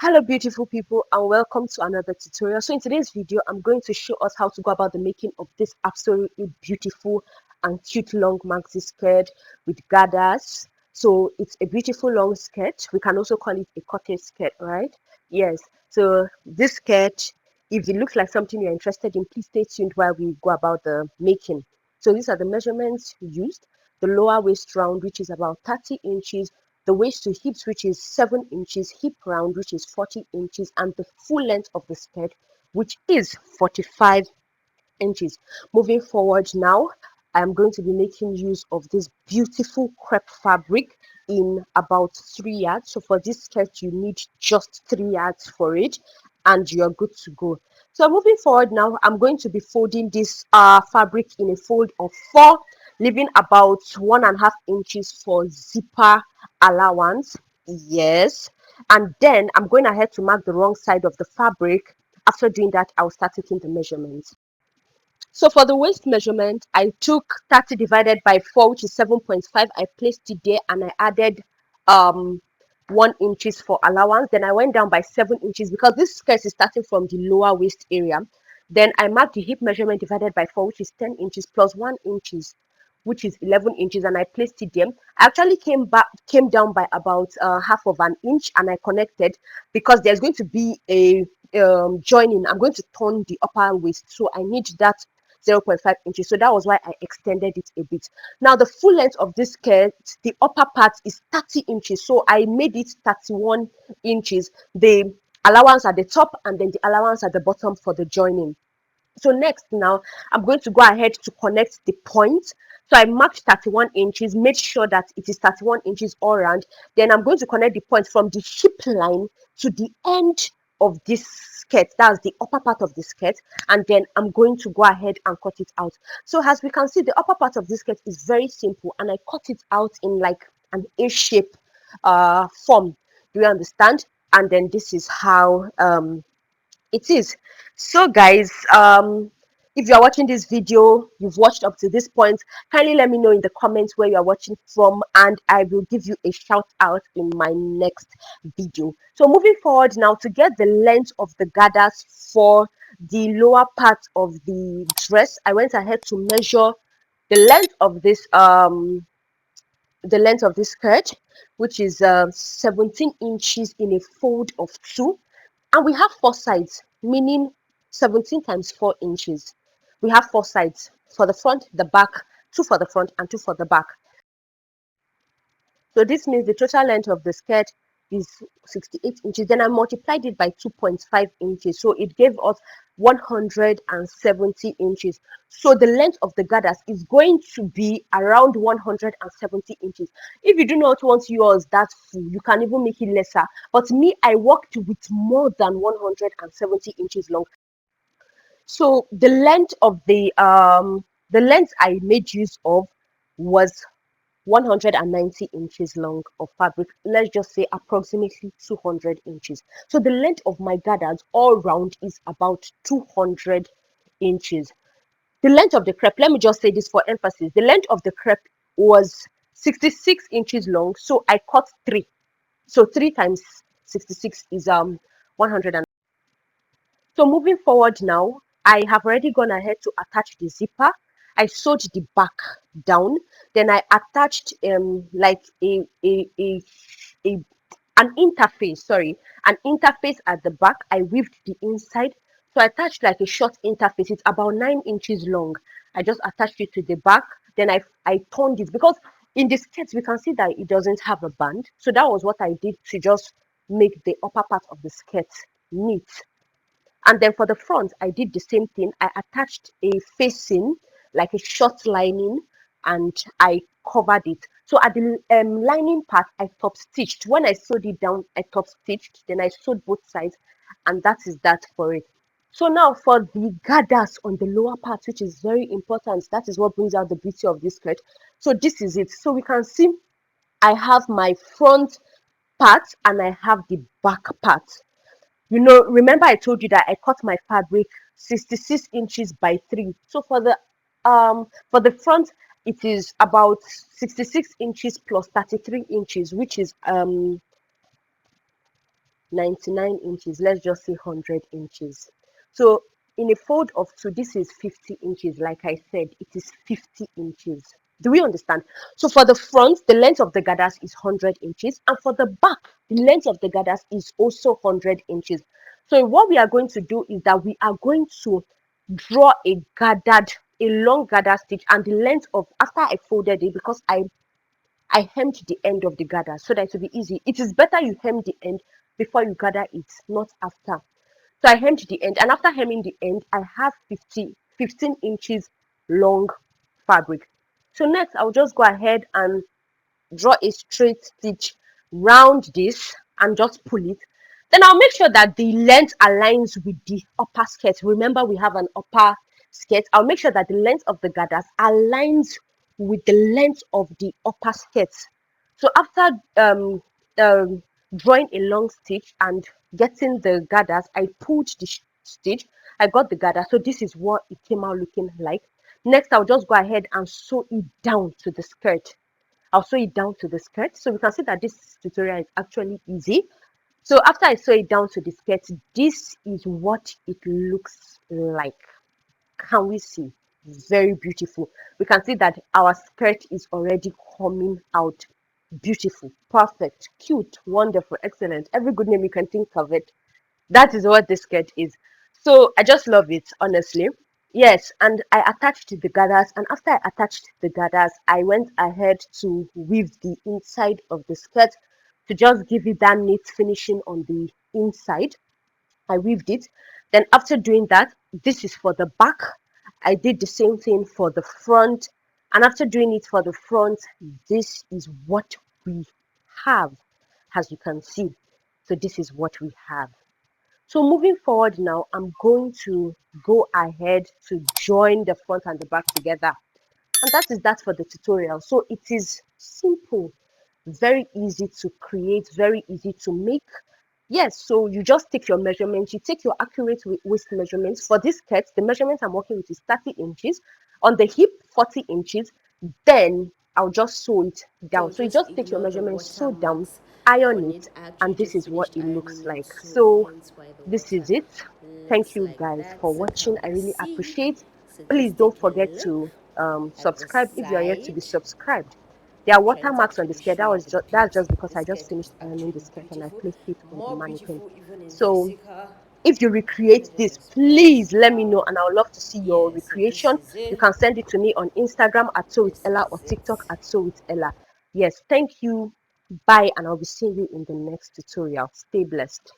Hello beautiful people and welcome to another tutorial. So in today's video I'm going to show us how to go about the making of this absolutely beautiful and cute long maxi skirt with gathers. So it's a beautiful long skirt. We can also call it a cottage skirt, right? Yes. So this skirt, if it looks like something you're interested in, please stay tuned while we go about the making. So these are the measurements used. The lower waist round, which is about 30 inches, the waist to hips, which is 7 inches, hip round, which is 40 inches, and the full length of the skirt, which is 45 inches. Moving forward now, I'm going to be making use of this beautiful crepe fabric in about 3 yards. So for this skirt, you need just 3 yards for it, and you're good to go. So moving forward now, I'm going to be folding this fabric in a fold of 4, leaving about 1.5 inches for zipper allowance. Yes. And then I'm going ahead to mark the wrong side of the fabric. After doing that, I'll start taking the measurements. So for the waist measurement, I took 30 divided by 4, which is 7.5. I placed it there and I added um 1 inches for allowance. Then I went down by 7 inches because this skirt is starting from the lower waist area. Then I marked the hip measurement divided by 4, which is 10 inches plus 1 inches, which is 11 inches, and I placed it there. I actually came down by about half of an inch, and I connected because there's going to be a joining. I'm going to turn the upper waist, so I need that 0.5 inches. So that was why I extended it a bit. Now the full length of this skirt, the upper part is 30 inches, so I made it 31 inches. The allowance at the top and then the allowance at the bottom for the joining. So next now I'm going to go ahead to connect the point. So I marked 31 inches, made sure that it is 31 inches all around. Then I'm going to connect the point from the hip line to the end of this skirt. That's the upper part of the skirt. And then I'm going to go ahead and cut it out. So as we can see, the upper part of this skirt is very simple, and I cut it out in like an A shape form. Do you understand? And then this is how it is. So guys, if you are watching this video, you've watched up to this point, kindly let me know in the comments where you are watching from, and I will give you a shout out in my next video. So moving forward now, to get the length of the gathers for the lower part of the dress, I went ahead to measure the length of this skirt, which is 17 inches in a fold of 2, and we have 4 sides, meaning 17 times 4 inches. We have 4 sides for the front, the back, 2 for the front and 2 for the back. So this means the total length of the skirt is 68 inches. Then I multiplied it by 2.5 inches. So it gave us 170 inches. So the length of the gathers is going to be around 170 inches. If you do not want yours that full, you can even make it lesser. But me, I worked with more than 170 inches long. So the length I made use of was 190 inches long of fabric. Let's just say approximately 200 inches. So the length of my gathers all round is about 200 inches. The length of the crepe, let me just say this for emphasis, the length of the crepe was 66 inches long, so I cut 3. So 3 times 66 is 100. So moving forward now, I have already gone ahead to attach the zipper. I sewed the back down. Then I attached like a an interface, sorry, an interface at the back. I weaved the inside. So I attached like a short interface. It's about 9 inches long. I just attached it to the back. Then I turned it because in the skirt we can see that it doesn't have a band. So that was what I did to just make the upper part of the skirt neat. And then for the front, I did the same thing. I attached a facing, like a short lining, and I covered it. So at the lining part, I top stitched. When I sewed it down, I top stitched. Then I sewed both sides, and that is that for it. So now for the gathers on the lower part, which is very important, that is what brings out the beauty of this skirt. So this is it. So we can see I have my front part and I have the back part. Remember I told you that I cut my fabric 66 inches by 3. So for the front, it is about 66 inches plus 33 inches, which is 99 inches, let's just say 100 inches. So in a fold of two, this is 50 inches. Like I said, it is 50 inches. Do we understand? So for the front, the length of the gathers is 100 inches, and for the back, the length of the gathers is also 100 inches. So what we are going to do is that we are going to draw a long gather stitch, and the length of, after I folded it, because I hemmed the end of the gather so that it will be easy. It is better you hem the end before you gather it, not after. So I hemmed the end, and after hemming the end, I have 15 inches long fabric. So next, I'll just go ahead and draw a straight stitch round this and just pull it. Then I'll make sure that the length aligns with the upper skirt. Remember, we have an upper skirt. I'll make sure that the length of the gathers aligns with the length of the upper skirt. So after drawing a long stitch and getting the gathers, I pulled the stitch. I got the gather. So this is what it came out looking like. Next, I'll just go ahead and sew it down to the skirt. I'll sew it down to the skirt. So we can see that this tutorial is actually easy. So after I sew it down to the skirt, this is what it looks like. Can we see? Very beautiful. We can see that our skirt is already coming out beautiful, perfect, cute, wonderful, excellent. Every good name you can think of it. That is what this skirt is. So I just love it, honestly. Yes, and I attached the gathers, and after I attached the gathers, I went ahead to weave the inside of the skirt to just give it that neat finishing on the inside. I weaved it. Then after doing that, this is for the back. I did the same thing for the front. And after doing it for the front, this is what we have, as you can see. So this is what we have. So moving forward now, I'm going to go ahead to join the front and the back together. And that is that for the tutorial. So it is simple, very easy to create, very easy to make. Yes, so you just take your measurements, you take your accurate waist measurements. For this skirt, the measurements I'm working with is 30 inches. On the hip, 40 inches. Then I'll just sew it down. So So you just just take your ignore the measurements, sew down, watermarks iron on it, it. I actually and this just is what finished it looks ironing it, like. so So hence why the this water is it. Thank looks you like guys that. for So watching. can I we really see? appreciate. So Please just don't take a forget look to at the subscribe if you are yet to be side. subscribed. There are I can't watermarks on the actually skirt. show you the That's beauty. just because The I just skirt finished is ironing the actually skirt and I beautiful, placed it on the more mannequin. beautiful even in So physical. if you Let me recreate just this, expose please let me know, how. and I would love to see your Yeah, so this recreation. is You it. can send it to me on Instagram at So With This Ella or is TikTok it. at So With Ella. Yes, thank you. Bye, and I'll be seeing you in the next tutorial. Stay blessed.